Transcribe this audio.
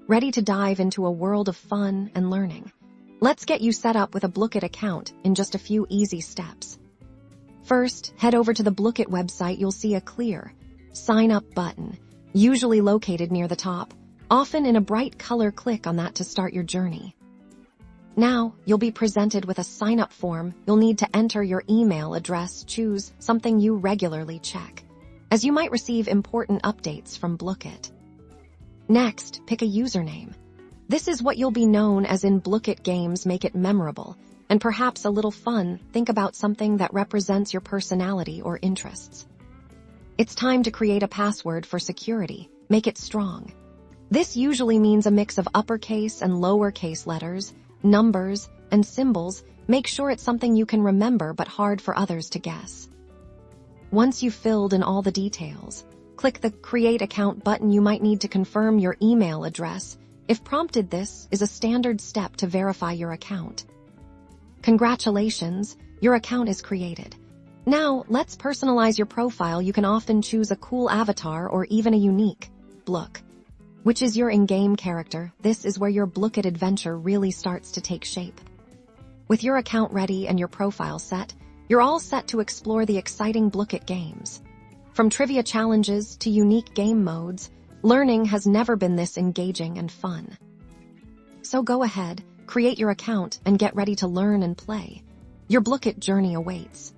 ready to dive into a world of fun and learning. Let's get you set up with a Blooket account in just a few easy steps. First, head over to the Blooket website. You'll see a clear Sign Up button, usually located near the top, often in a bright color. Click on that to start your journey. Now, you'll be presented with a sign-up form. You'll need to enter your email address. Choose something you regularly check, as you might receive important updates from Blooket. Next, pick a username. This is what you'll be known as in Blooket games. Make it memorable and perhaps a little fun. Think about something that represents your personality or interests. It's time to create a password for security. Make it strong. This usually means a mix of uppercase and lowercase letters, numbers, and symbols. Make sure it's something you can remember but hard for others to guess. Once you've filled in all the details, click the Create Account button. You might need to confirm your email address. If prompted, this is a standard step to verify your account. Congratulations, your account is created. Now, let's personalize your profile. You can often choose a cool avatar or even a unique look, which is your in-game character. This is where your Blooket adventure really starts to take shape. With your account ready and your profile set, you're all set to explore the exciting Blooket games. From trivia challenges to unique game modes, learning has never been this engaging and fun. So go ahead, create your account, and get ready to learn and play. Your Blooket journey awaits.